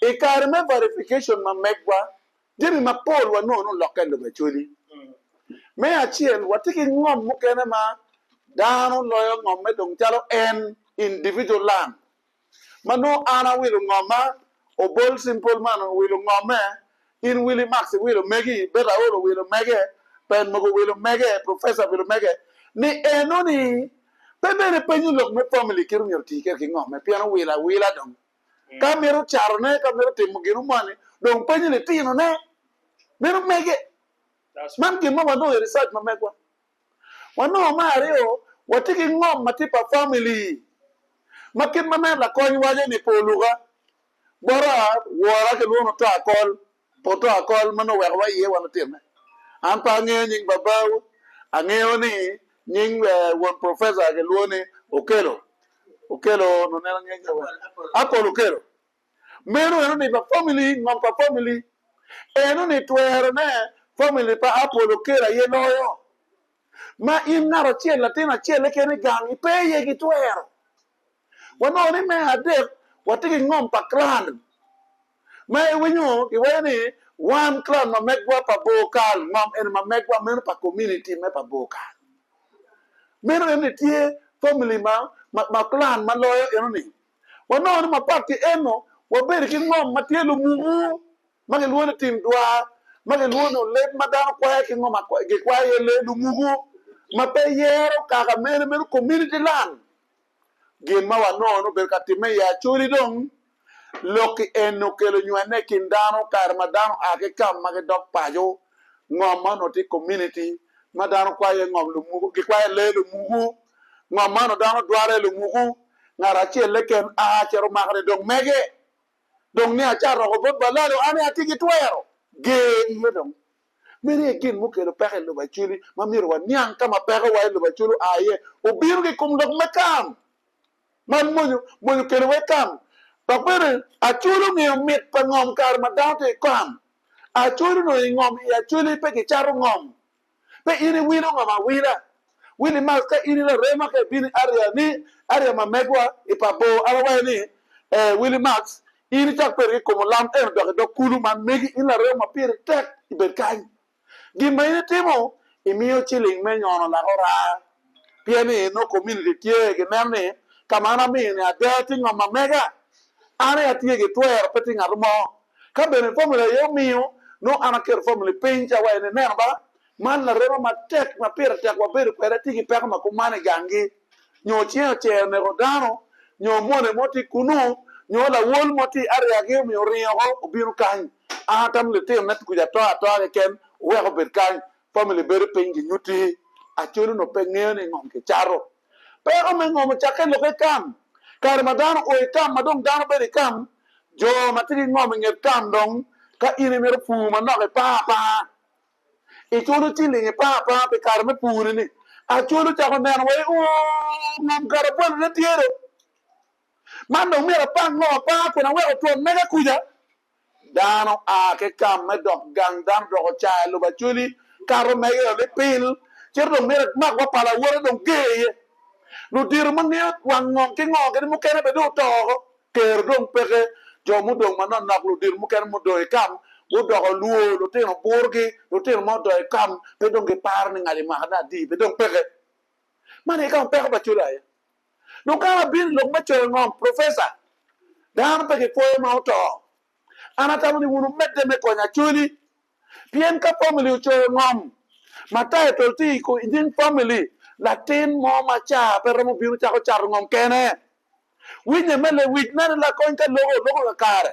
e karme verification ma megwa jemi ma Paul wa no lokel lo bechuli me achiel watiki ngom mukene ma dano loyo ngom me dong chalo en individual land mano ana will ngoma o bol simple man will ngome in will max will megi beta oro will mege pen mo will mege professor will mege ni enoni pemere penyu lok me family kiru nyoti ke ngome piano wila dong kamero charne kamero timo gino mane dong penyu le tino ne mero mege man gimo wano research ma megwa wano mario watiki ngom matipa family makin mana la kony waje ni poluga bora wora ke luno to akol poto akol mano werwa ye wana time ampa nge nying babaw angeo ni nying won professor ke luone okelo no nela nge akol okelo mero eno ni ba family ngom pa family eno ni twero ne family pa apolo kera ye loyo ma inaro chiel latina chiel ke ni gangi pe ye gi twero wano ni me adek watiki ngom pa clan ma winyo kiweni one clan ma megwa pa bokal ngom en ma megwa men pa community me pa bokal mero en tie family ma clan ma loyo eno ni wano ni ma pati eno waberi ki ngom ma tie lu mugu ma ke luone tim dwa ma ke luone le ma dano kwa ki ngom kwa ke kwa ye le lu mugu ma pe yero kaka men community land gin ma wano no berkati me ya churi dong loki eno kelo nywane kindano kar madano ake kam mage dok pajo ngom mano ti community madano kwa ye ngom lu mugu ki kwa ye le lu mugu ngom mano dano dware lu mugu ngara che leken a chero magre dong mege dong ni acha ro bot balado ane atigi twero gen yedong mere gin mu kelo peke lu bachuli mamiro wa nyang kama peke wa lu bachulu aye obiru ki kum dok mekam man monyo kelo wekam papere achuru ni mit pa ngom kar madate kam achuru no ngom ya chuli pe ki charu ngom pe ini wino ngoma wili mas ka ini la rema ka bini area ma megwa ipapo arawa ni wili max ini chak per ko lam do kulu man megi ina rema pir tek iberkan gi mayne timo imio chiling me nyono la ora piani no community tie ge nerne kamana mi ne adati ngoma mega ana ya tie ge twer peti ngarumo ka bene formula yo mio no ana ker formula pincha wa ne nerba man la rema matek ma pira tek wa bere kwera tigi peka ma kumane gangi nyo che ne rodano nyo mone moti kunu nyo la wol moti area ge mi rio ho biru kan atam le tem net ku ja to ken we ho ber kan formula bere pingi nyuti a churu no pe ngene ngom ke charo pero me ngom chake lo ke kam kar madano o kam madong dano bere kam jo matiri ngom nge kam dong ka ine mer fu ma no ke pa e chulu tilinge pa pe kar me puri ni a chulu chako men we o ngom kar pon ne tiero man dong mera pa ngo pa ko na we o ton mega kuja dano a ke kam me dok gang dam do cha lo ba chuli karo me le pil cerdo mera mak wa pala wora dong geye lu dir man ne wang ngom ke ngo ke mu kene be do to ker dong peke jo mu dong man na lu dir mu kene mu do e kam lu do lu lu te no borgi lu te mo do e kam be dong ke par ni ngali ma da di be dong peke man e kam peke ba chula ya no kala bin lo ma cho ngom professor dan peke ko ma to ana ta ni wunu medde me ko nya chuli pien ka family cho ngom mata to ti ko indin family latin mo macha pero mo biru cha ko char ngom kene winye mele witna la ko ka logo ka kare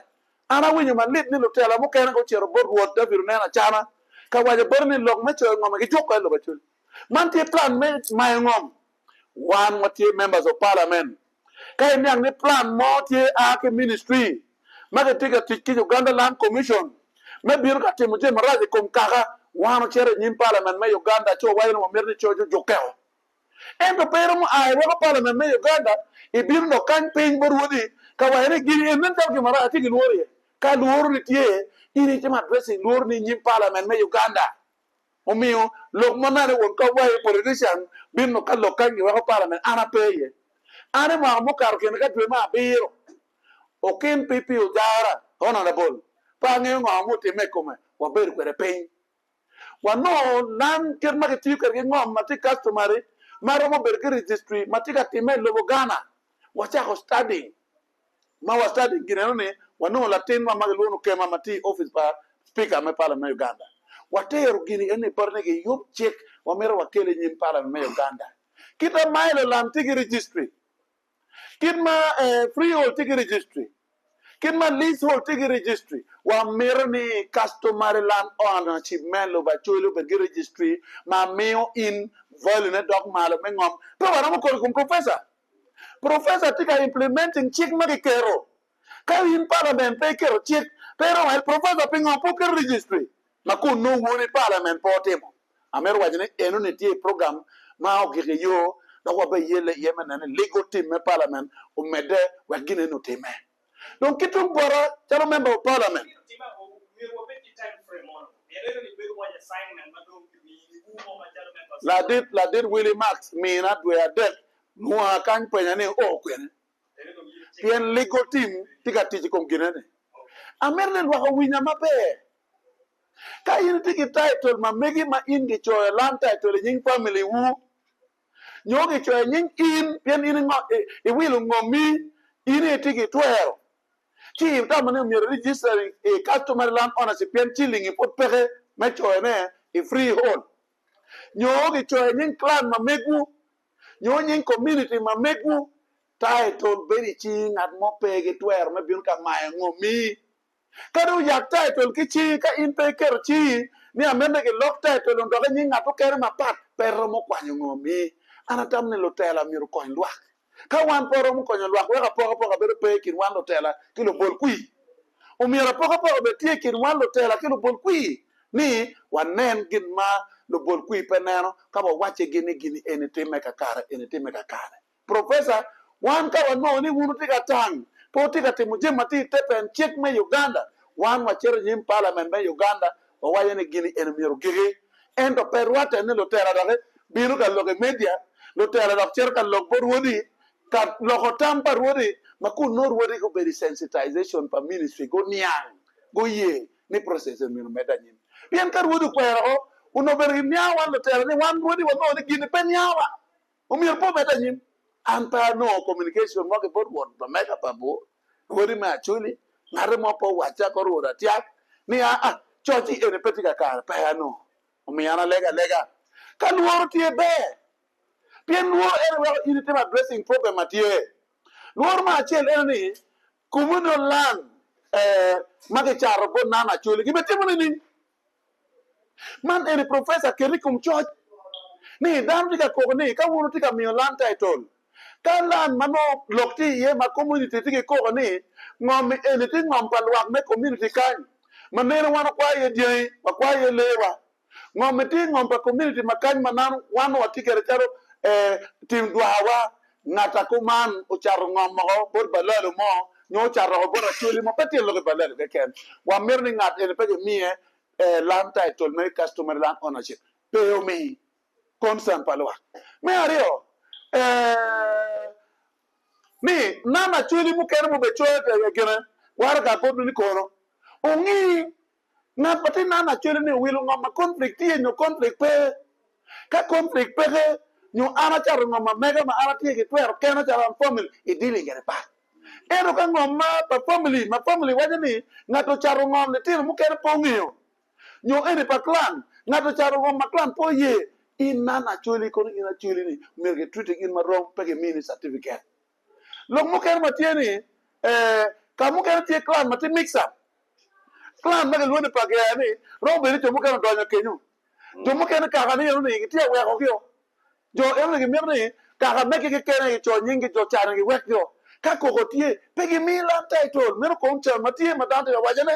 ana winye malit ni lo tela mo kene ko chero bor wot da biru na chana ka waje bor ni log me cho ngom ki jokko lo bachul man ti plan me my ngom one what members of parliament kay nyang ni plan mo ti a ke ministry maga tiga tiki Uganda Land Commission me biru ka timu je maraji kom kaka wano chere nyin parliament me Uganda cho wayno mo merni cho jokko en ko pero mo ay wa parliament me Uganda e bir no kan peñ bor wodi ka wayne giri en nan taw ki mara ati lori ka lori tie iri ti ma dressing lori ni nyim parliament me Uganda o mio lo monare won ko way politician bir no kan lo kan wa parliament ana peye ana ma mo kar ken ka dwe ma biro okin pipi ujara honorable pa nge ngom ti me kuma wa ber kwere piny wa no nan ker ma ti ker ngom mati customary maro mo ber ke registry mati ka time lobo Ghana wa cha ko study ma wa study gineno ne wa no latin ma mag luno kema mati office pa speaker me parliament Uganda wa ter gini ene parne ke yup check wa mero wa kele nyim parliament Uganda kita mailo lam tigi registry kitma freehold tigi registry kitma leasehold tigi registry wa merni customary land ownership men lo ba cholo be registry ma meo in volume dog malo mengom to wara mo ko professor tika implementing chick ma kero ka in parliament pe kero chick pero el professor pingo po ke registry ma ko no woni parliament po temo amer wajene eno ne tie program ma o ge yo da wa be yele yemen ne legal team me parliament o mede wa gine no teme donc kitum bora chalo member of parliament la dit Willie Max me na do ya det no kan penya ne o kwen pien legal team tika tiji kom gine ne amerle wa winya mabe ka yin tiki title ma megi ma indi cho land title yin family wu nyogi cho yin in pien in ngo e wilu ngomi ini tiki twero chi ta mane mi registering e customer land ownership pien chilling e pot pere me cho ne e freehold nyogi cho yin clan ma megu nyogi community ma megu title beri chi ngat mo pege twero me bin ka ma ngomi kadu yak title ki chi ka in pe ker chi ni amene ke lock title ndo ka nyinga to ker ma pat perro mo kwanyo ngomi ana tamne lo tela mi ru koin lwak ka wan poro mo konyo lwak we ka poko be pe kin wan lo tela ki lo bol kui o mi ra poko be tie kin wan lo tela ki lo bol kui ni wan nen gin ma lo bol kui pe neno ka bo wache gini ene time ka kare professor wan ka wan no ni wunu tika tang poti ka timu jema ti tepen check me Uganda wan wa chere jim parliament me Uganda wa wayene gini en miro gege en do perwata ne lo tera dage biru ka loge media lo tera do cher ka log bor wodi ka lo tampa wodi maku nor wodi ko be sensitization pa ministry go niang go ye ni process miro medanyin bien kar wodi ko ero uno ber nya wan lo tera ni wan wodi wa no gini pen yawa o miro po medanyin anta no communication mo ke bot won ba meka pabu wori ma chuli ngare mo po wacha ko ro tiak ni chochi ene petika kar pa ya no o mi ana lega kan wor tie be pien wor ene wa ini tema dressing problem atie wor ma chel ene ni communal land mage charo go nana chuli ki betimo ni man ene professor kerikum church ni dam tika ko ni ka wor tika mi land title kalan mano lokti ye ma community tike ko ni ngom ene ti ngom palwak me community kan manere wana kwa ye die kwa ye lewa ngom ti ngom pa community makan manan wana watikere charo tim duawa ngata kuman o charo ngom mo bor balalo mo nyo charo bor achuli mo pati lo balalo ke ken wa merni ngat ene pege mie land title me customer land ownership pay me consent palwak me ario ni nana chuli mu kere mu be choe te gene war ka ko ni kono ongi na pati nana chuli ni wilu ngoma conflict ye no conflict pe ka conflict pe ke nyu ana char ngoma mega ma ana tie ke twer kena char family e dili gere pa ero ka ngoma pa family wajani ngato char ngom le tin mu kere pongio nyu ene pa clan ngato char ngoma clan po ye inana chuli kono ina chuli ni merge treating in ma rom pege mini certificate log mo ker matieni ka mo ker tie clan mati mix up clan ma lo ne page ani ro be ni to mo ker do nya kenyu to mo ker ka ga ni ni tie we ko kyo jo em ni mi ni ka ga me ke ni cho nyingi jo cha ni we kyo ka ko ko tie pege mi la title me ko ncha mati ma dante wa jane